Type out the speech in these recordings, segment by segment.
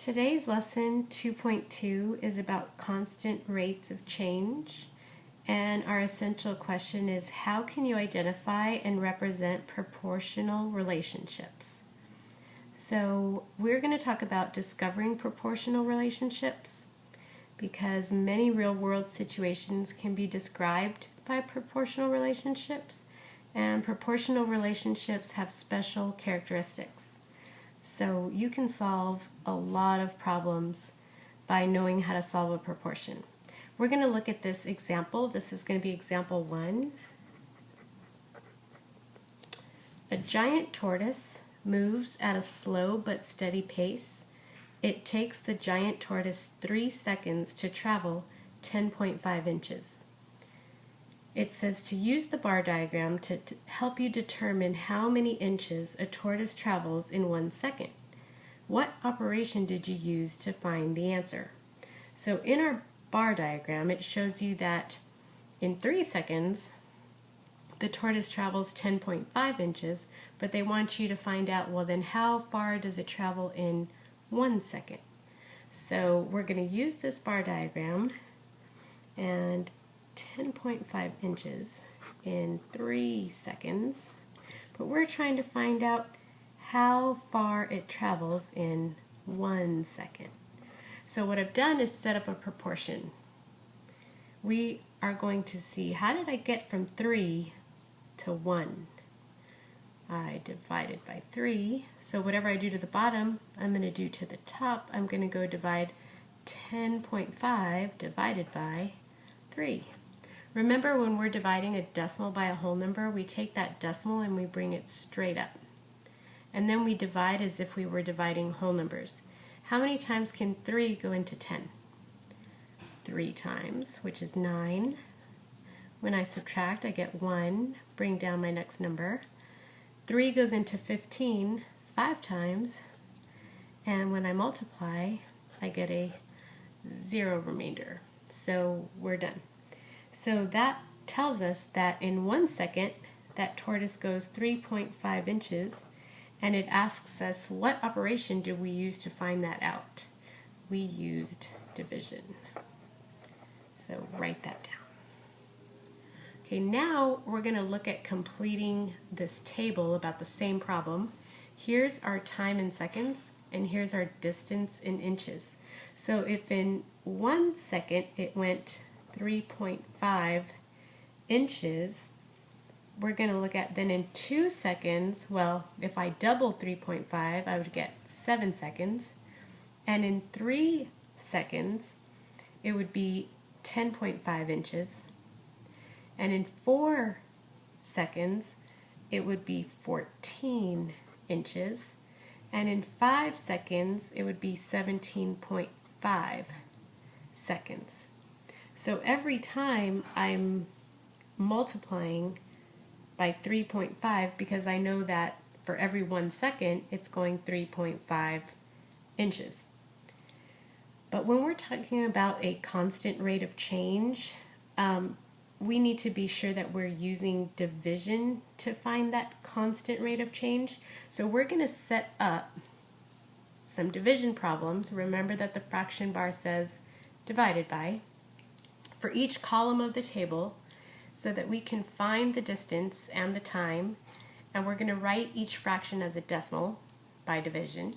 Today's lesson 2.2 is about constant rates of change, and our essential question is, how can you identify and represent proportional relationships? So we're going to talk about discovering proportional relationships because many real-world situations can be described by proportional relationships, and proportional relationships have special characteristics. So you can solve a lot of problems by knowing how to solve a proportion. We're going to look at this example. This is going to be example 1. A giant tortoise moves at a slow but steady pace. It takes the giant tortoise 3 seconds to travel 10.5 inches. It says to use the bar diagram to help you determine how many inches a tortoise travels in 1 second. What operation did you use to find the answer? So in our bar diagram, it shows you that in 3 seconds, the tortoise travels 10.5 inches, but they want you to find out, well, then how far does it travel in 1 second? So we're going to use this bar diagram, and 10.5 inches in 3 seconds, but we're trying to find out how far it travels in 1 second. So what I've done is set up a proportion. We are going to see, how did I get from 3 to 1? I divided by 3, so whatever I do to the bottom, I'm going to do to the top. I'm going to go divide 10.5 divided by 3. Remember, when we're dividing a decimal by a whole number, we take that decimal and we bring it straight up. And then we divide as if we were dividing whole numbers. How many times can 3 go into 10? 3 times, which is 9. When I subtract, I get 1, bring down my next number. 3 goes into 15 5 times, and when I multiply, I get a 0 remainder. So we're done. So that tells us that in 1 second, that tortoise goes 3.5 inches, and it asks us, what operation did we use to find that out? We used division. So write that down. Okay, now we're going to look at completing this table about the same problem. Here's our time in seconds, and here's our distance in inches. So if in 1 second it went 3.5 inches, we're going to look at then in 2 seconds, well, if I double 3.5, I would get 7 seconds. And in 3 seconds, it would be 10.5 inches. And in 4 seconds, it would be 14 inches. And in 5 seconds, it would be 17.5 seconds. So every time I'm multiplying by 3.5, because I know that for every 1 second, it's going 3.5 inches. But when we're talking about a constant rate of change, we need to be sure that we're using division to find that constant rate of change. So we're going to set up some division problems. Remember that the fraction bar says divided by for each column of the table, so that we can find the distance and the time, and we're going to write each fraction as a decimal by division,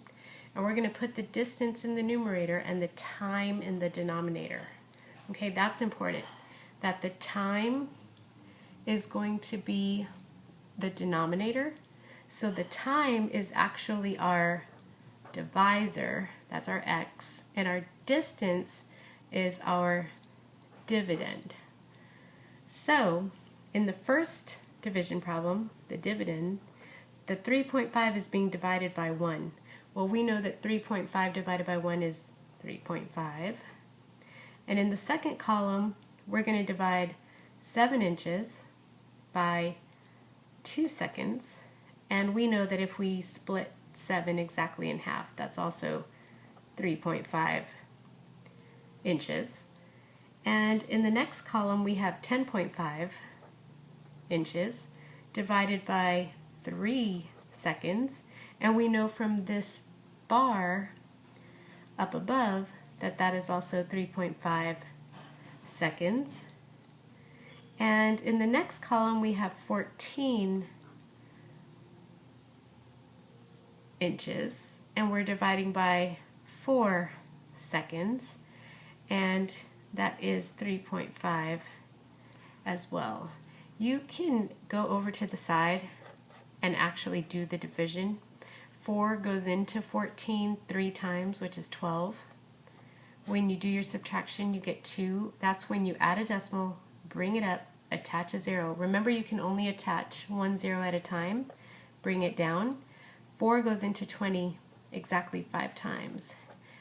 and we're going to put the distance in the numerator and the time in the denominator. Okay, that's important, that the time is going to be the denominator, so the time is actually our divisor, that's our x, and our distance is our dividend. So in the first division problem, the dividend, the 3.5 is being divided by 1. Well, we know that 3.5 divided by 1 is 3.5. And in the second column, we're going to divide 7 inches by 2 seconds. And we know that if we split 7 exactly in half, that's also 3.5 inches. And in the next column, we have 10.5 inches divided by 3 seconds. And we know from this bar up above that that is also 3.5 seconds. And in the next column we have 14 inches, and we're dividing by 4 seconds, and that is 3.5 as well. You can go over to the side and actually do the division. 4 goes into 14 3 times, which is 12. When you do your subtraction, you get 2. That's when you add a decimal, bring it up, attach a 0. Remember, you can only attach 1 0 at a time. Bring it down. 4 goes into 20 exactly 5 times.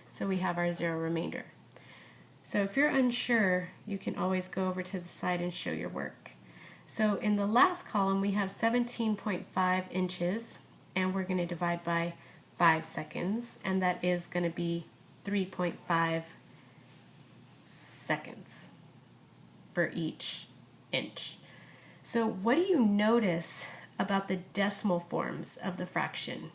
So we have our 0 remainder. So if you're unsure, you can always go over to the side and show your work. So in the last column, we have 17.5 inches, and we're going to divide by 5 seconds, and that is going to be 3.5 seconds for each inch. So what do you notice about the decimal forms of the fraction?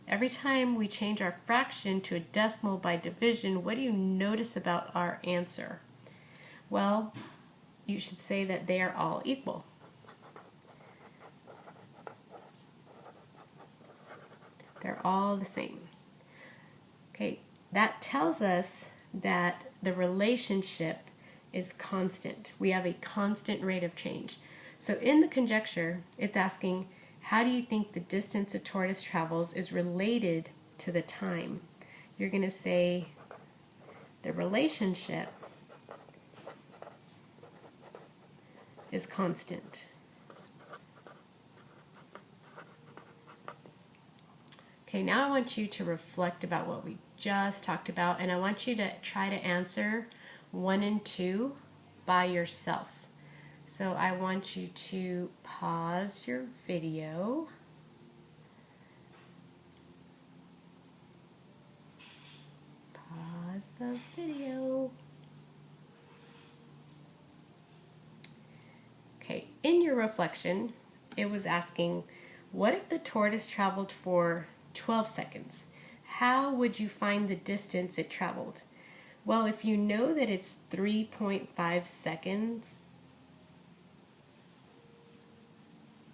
Every time we change our fraction to a decimal by division, what do you notice about our answer? Well, you should say that they are all equal. They're all the same. Okay, that tells us that the relationship is constant. We have a constant rate of change. So in the conjecture, it's asking, how do you think the distance a tortoise travels is related to the time? You're going to say the relationship is constant. Okay, now I want you to reflect about what we just talked about, and I want you to try to answer 1 and 2 by yourself. So I want you to pause your video. Pause the video. Okay, in your reflection, it was asking, what if the tortoise traveled for 12 seconds? How would you find the distance it traveled? Well, if you know that it's 3.5 seconds,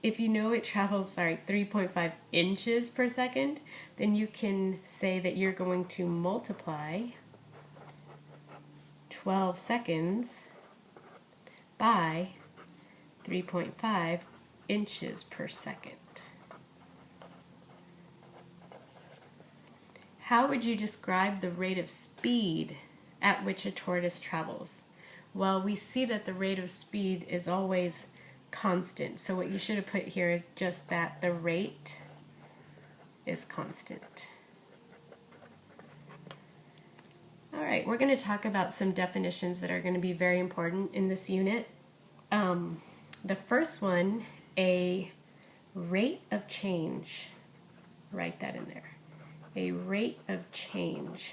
if you know it travels, 3.5 inches per second, then you can say that you're going to multiply 12 seconds by 3.5 inches per second. How would you describe the rate of speed at which a tortoise travels? Well, we see that the rate of speed is always constant. So what you should have put here is just that the rate is constant. All right, we're going to talk about some definitions that are going to be very important in this unit. The first one, a rate of change. Write that in there. A rate of change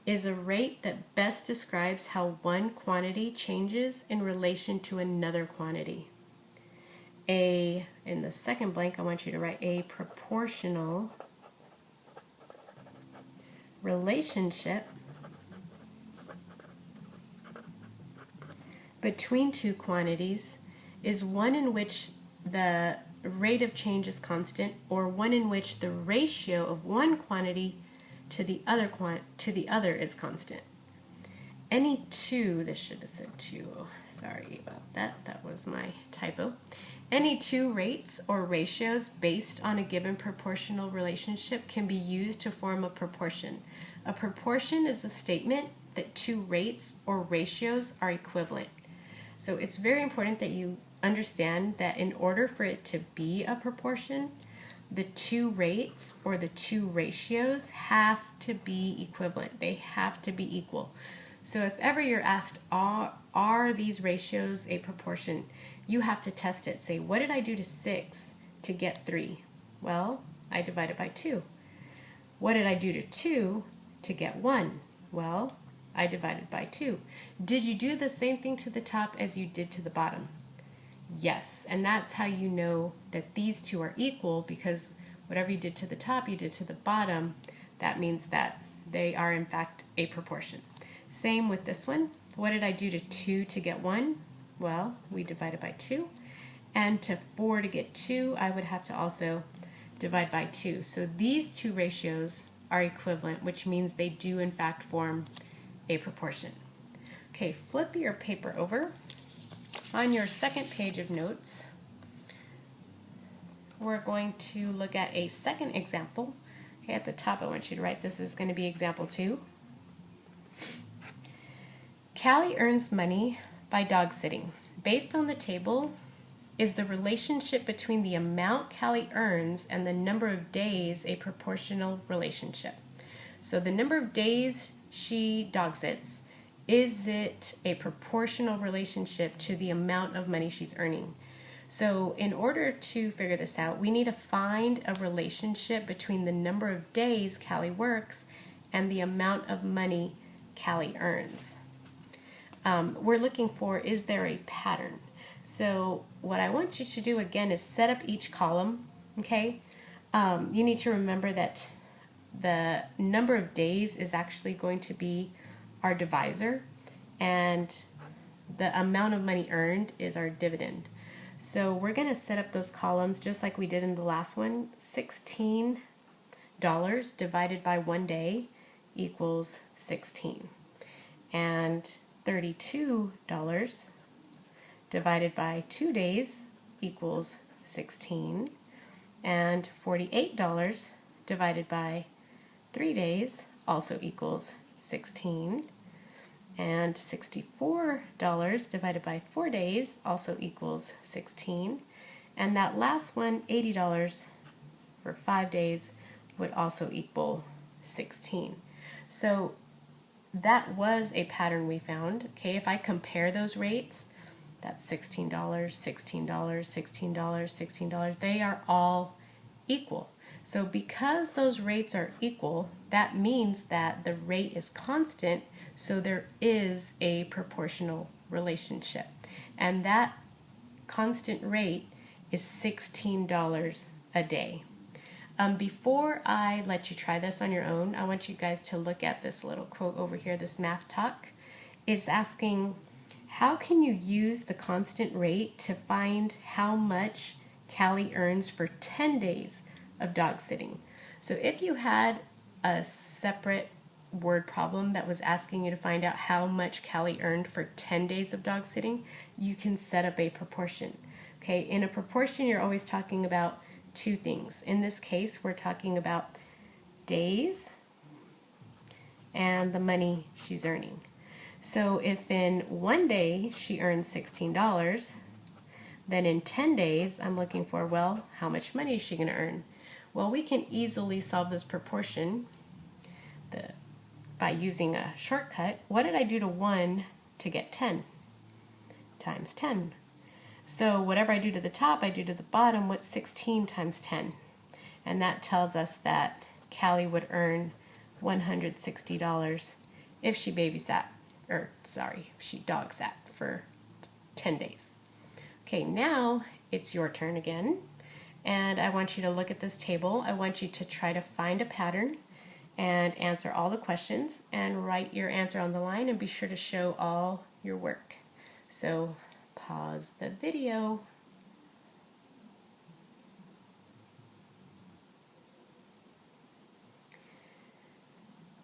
is a rate that best describes how one quantity changes in relation to another quantity. In the second blank, I want you to write a proportional relationship between two quantities is one in which the rate of change is constant, or one in which the ratio of one quantity to the other is constant. Any two, this should have said 2, sorry about that, that was my typo. Any two rates or ratios based on a given proportional relationship can be used to form a proportion. A proportion is a statement that two rates or ratios are equivalent. So it's very important that you understand that in order for it to be a proportion, the two rates or the two ratios have to be equivalent. They have to be equal. So if ever you're asked, are these ratios a proportion, you have to test it. Say, what did I do to 6 to get 3? Well, I divided by 2. What did I do to 2 to get 1? Well, I divided by 2. Did you do the same thing to the top as you did to the bottom? Yes, and that's how you know that these two are equal, because whatever you did to the top, you did to the bottom. That means that they are in fact a proportion. Same with this one. What did I do to 2 to get 1? Well, we divided by 2. And to 4 to get 2, I would have to also divide by 2. So these two ratios are equivalent, which means they do in fact form a proportion. Okay, flip your paper over. On your second page of notes, we're going to look at a second example. Okay, at the top I want you to write this is going to be example 2. Callie earns money by dog sitting. Based on the table is the relationship between the amount Callie earns and the number of days a proportional relationship. So the number of days she dog sits, is it a proportional relationship to the amount of money she's earning? So in order to figure this out, we need to find a relationship between the number of days Callie works and the amount of money Callie earns. We're looking for, is there a pattern? So what I want you to do again is set up each column, okay? You need to remember that the number of days is actually going to be our divisor, and the amount of money earned is our dividend. So we're going to set up those columns just like we did in the last one. $16 divided by 1 day equals 16. And $32 divided by 2 days equals 16. And $48 divided by 3 days also equals 16. And $64 divided by 4 days also equals 16. And that last one, $80 for 5 days, would also equal 16. So that was a pattern we found. Okay, if I compare those rates, that's $16, $16, $16, $16, they are all equal. So because those rates are equal, that means that the rate is constant, so there is a proportional relationship. And that constant rate is $16 a day. Before I let you try this on your own, I want you guys to look at this little quote over here, this math talk. It's asking, how can you use the constant rate to find how much Callie earns for 10 days of dog sitting? So if you had a separate word problem that was asking you to find out how much Callie earned for 10 days of dog sitting, you can set up a proportion. Okay, in a proportion, you're always talking about two things. In this case, we're talking about days and the money she's earning. So if in 1 day she earns $16, then in 10 days, I'm looking for, well, how much money is she going to earn? Well, we can easily solve this proportion by using a shortcut. What did I do to 1 to get 10? Times 10. So whatever I do to the top, I do to the bottom. What's 16 times 10? And that tells us that Callie would earn $160 if she if she dog sat for 10 days. Okay, now it's your turn again. And I want you to look at this table. I want you to try to find a pattern and answer all the questions and write your answer on the line, and be sure to show all your work. So pause the video.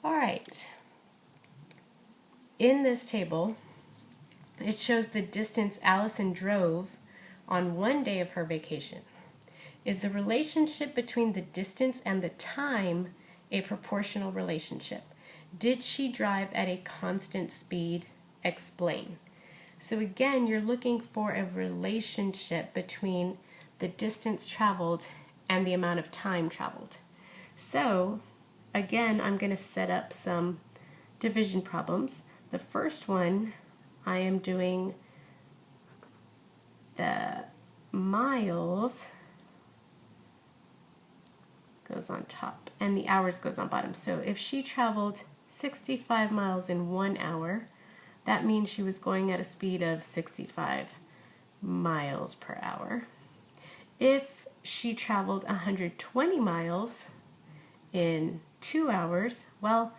All right. In this table, it shows the distance Allison drove on 1 day of her vacation. Is the relationship between the distance and the time a proportional relationship? Did she drive at a constant speed? Explain. So again, you're looking for a relationship between the distance traveled and the amount of time traveled. So again, I'm going to set up some division problems. The first one, I am doing the miles goes on top and the hours goes on bottom. So if she traveled 65 miles in 1 hour, that means she was going at a speed of 65 miles per hour. If she traveled 120 miles in 2 hours, well,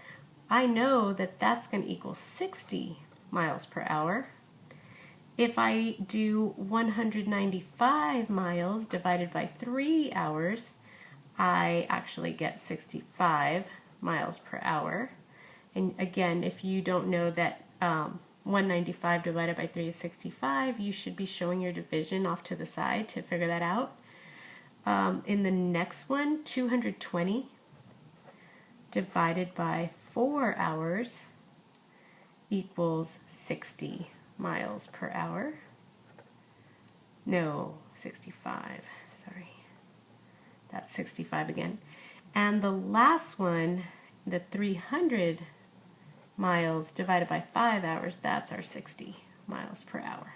I know that that's going to equal 60 miles per hour. If I do 195 miles divided by 3 hours, I actually get 65 miles per hour. And again, if you don't know that 195 divided by 3 is 65, you should be showing your division off to the side to figure that out. In the next one, 220 divided by 4 hours equals 60 miles per hour. No, 65, sorry. That's 65 again. And the last one, the 300 miles divided by 5 hours, that's our 60 miles per hour.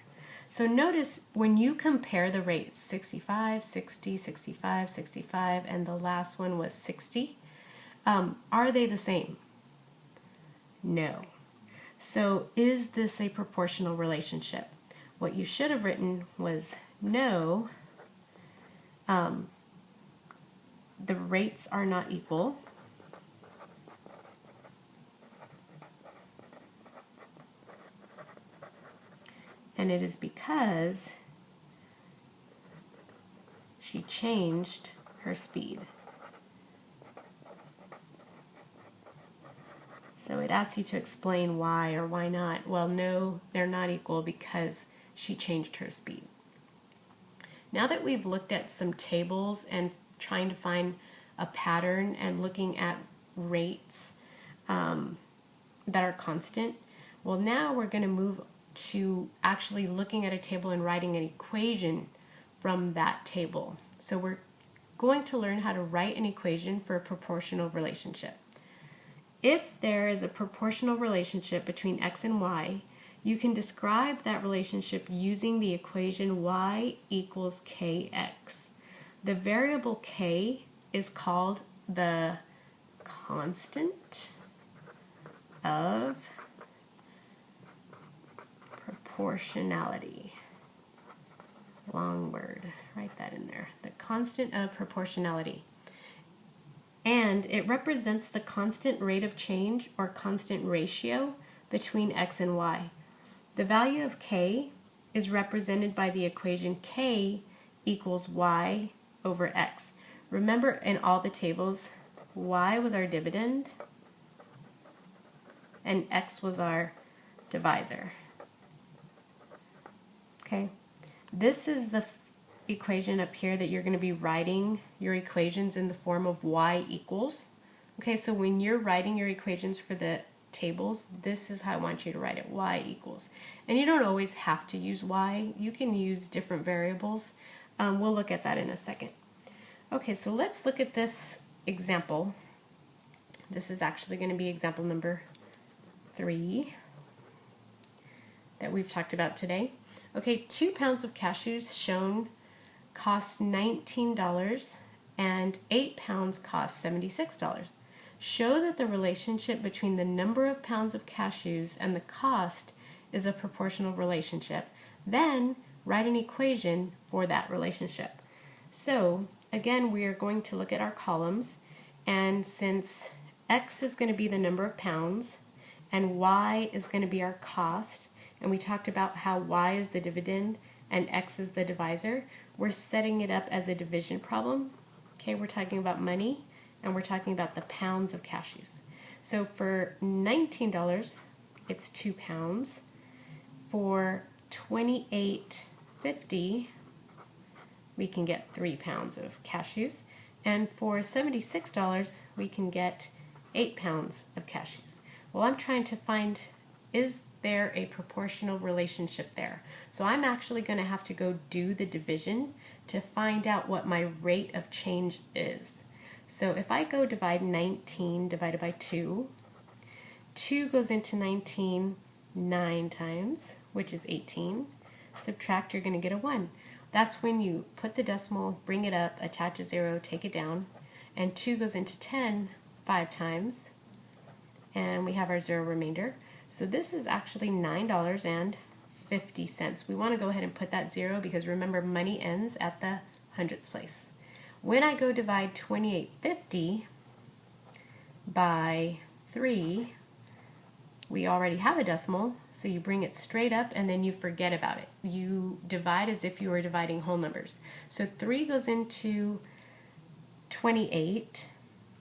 So notice when you compare the rates, 65, 60, 65, 65, and the last one was 60, are they the same? No. So is this a proportional relationship? What you should have written was no, the rates are not equal. And it is because she changed her speed. So it asks you to explain why or why not. Well, no, they're not equal because she changed her speed. Now that we've looked at some tables and trying to find a pattern and looking at rates that are constant, well, now we're going to move to actually looking at a table and writing an equation from that table. So we're going to learn how to write an equation for a proportional relationship. If there is a proportional relationship between x and y, you can describe that relationship using the equation y equals kx. The variable k is called the constant of proportionality. Long word, write that in there. The constant of proportionality. And it represents the constant rate of change or constant ratio between x and y. The value of k is represented by the equation k equals y over x. Remember in all the tables, y was our dividend and x was our divisor. Okay, this is the equation up here that you're going to be writing your equations in the form of y equals. Okay, so when you're writing your equations for the tables, this is how I want you to write it, y equals. And you don't always have to use y. You can use different variables. We'll look at that in a second. Okay, so let's look at this example. This is actually going to be example number 3 that we've talked about today. Okay, 2 pounds of cashews shown costs $19 and 8 pounds cost $76. Show that the relationship between the number of pounds of cashews and the cost is a proportional relationship. Then write an equation for that relationship. So again, we are going to look at our columns, and since x is going to be the number of pounds and y is going to be our cost, and we talked about how y is the dividend and x is the divisor, we're setting it up as a division problem. Okay, we're talking about money and we're talking about the pounds of cashews. So for $19, it's 2 pounds. For $28.50, we can get 3 pounds of cashews. And for $76, we can get 8 pounds of cashews. Well, I'm trying to find, is there a proportional relationship there? So I'm actually going to have to go do the division to find out what my rate of change is. So if I go divide 19 divided by 2, 2 goes into 19 9 times, which is 18. Subtract, you're going to get a 1. That's when you put the decimal, bring it up, attach a 0, take it down, and 2 goes into 10 5 times, and we have our 0 remainder. So this is actually $9.50. We want to go ahead and put that 0 because remember, money ends at the hundredths place. When I go divide $28.50 by 3, we already have a decimal, so you bring it straight up and then you forget about it. You divide as if you were dividing whole numbers. So 3 goes into 28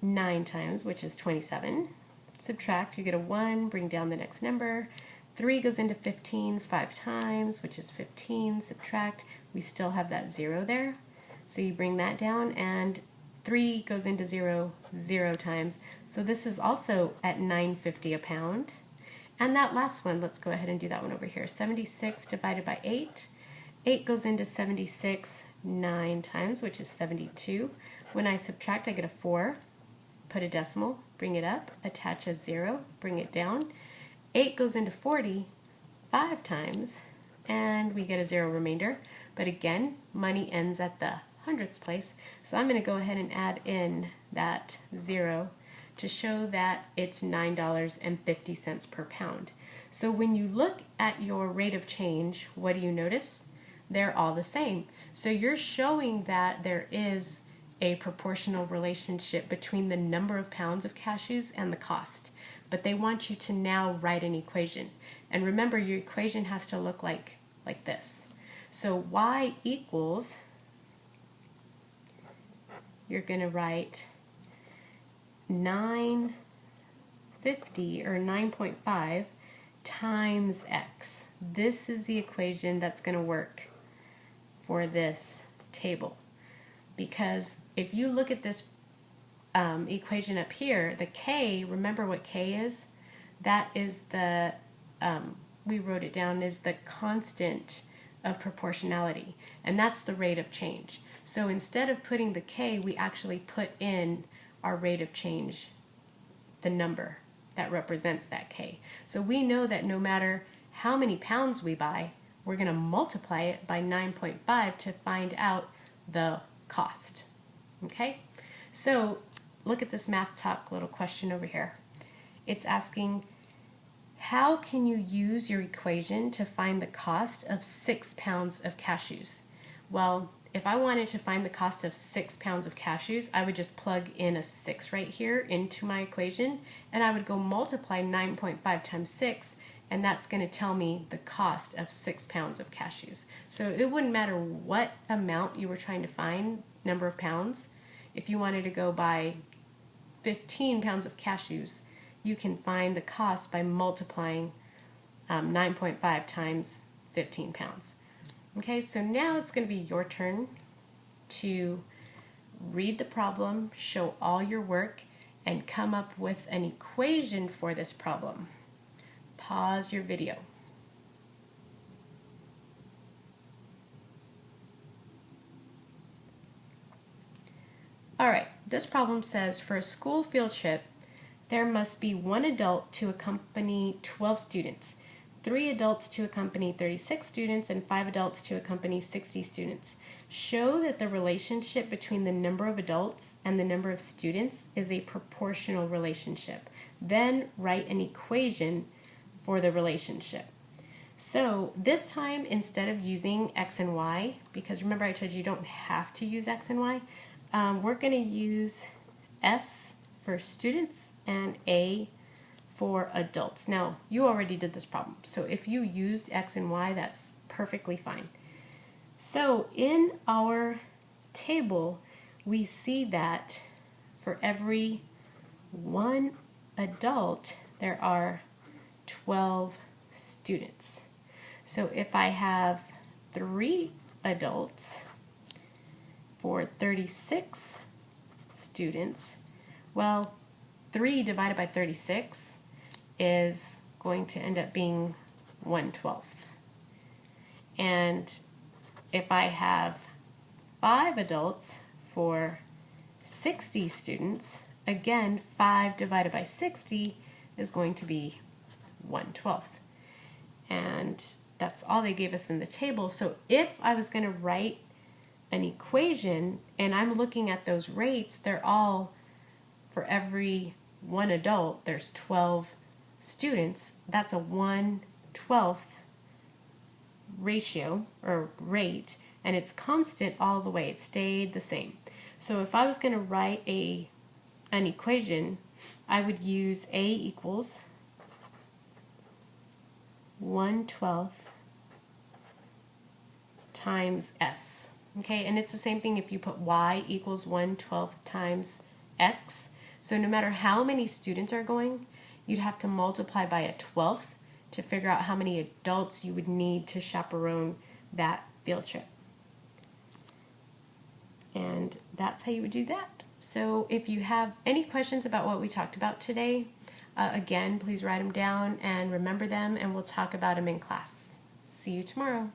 9 times, which is 27. Subtract, you get a 1, bring down the next number. 3 goes into 15 5 times, which is 15. Subtract, we still have that 0 there. So you bring that down, and 3 goes into 0 0 times. So this is also at $9.50 a pound. And that last one, let's go ahead and do that one over here. 76 divided by 8. 8 goes into 76 9 times, which is 72. When I subtract, I get a 4. Put a decimal, bring it up, attach a 0, bring it down. 8 goes into 40 5 times, and we get a 0 remainder. But again, money ends at the hundredths place, so I'm going to go ahead and add in that 0 to show that it's $9.50 per pound. So when you look at your rate of change, what do you notice? They're all the same. So you're showing that there is a proportional relationship between the number of pounds of cashews and the cost. But they want you to now write an equation. And remember, your equation has to look like this. So y equals, you're going to write 950 or 9.5 times x. This is the equation that's going to work for this table. Because if you look at this equation up here, the k, remember what k is? That is the, we wrote it down, is the constant of proportionality. And that's the rate of change. So instead of putting the k, we actually put in our rate of change, the number that represents that k. So we know that no matter how many pounds we buy, we're going to multiply it by 9.5 to find out the cost. Okay? So look at this Math Talk little question over here. It's asking, how can you use your equation to find the cost of 6 pounds of cashews? Well, if I wanted to find the cost of 6 pounds of cashews, I would just plug in a 6 right here into my equation, and I would go multiply 9.5 times 6, and that's going to tell me the cost of 6 pounds of cashews. So it wouldn't matter what amount you were trying to find, number of pounds. If you wanted to go buy 15 pounds of cashews, you can find the cost by multiplying 9.5 times 15 pounds. Okay, so now it's going to be your turn to read the problem, show all your work, and come up with an equation for this problem. Pause your video. Alright, this problem says for a school field trip, there must be 1 adult to accompany 12 students, 3 adults to accompany 36 students, and 5 adults to accompany 60 students. Show that the relationship between the number of adults and the number of students is a proportional relationship. Then write an equation for the relationship. So this time, instead of using x and y, because remember I told you you don't have to use x and y, we're going to use S for students and A for adults. Now, you already did this problem, so if you used x and y, that's perfectly fine. So in our table, we see that for every 1 adult, there are 12 students. So if I have 3 adults for 36 students, well, 3 divided by 36 is going to end up being 1/12. And if I have 5 adults for 60 students, again, 5 divided by 60 is going to be 1/12. And that's all they gave us in the table. So if I was going to write an equation and I'm looking at those rates, they're all for every 1 adult, there's 12 students. That's a 1/12 ratio or rate, and it's constant all the way. It stayed the same. So if I was going to write an equation, I would use A equals 1/12 times s. Okay, and it's the same thing if you put y equals 1/12 times x. So no matter how many students are going, you'd have to multiply by a 12th to figure out how many adults you would need to chaperone that field trip. And that's how you would do that. So if you have any questions about what we talked about today, again, please write them down and remember them, and we'll talk about them in class. See you tomorrow.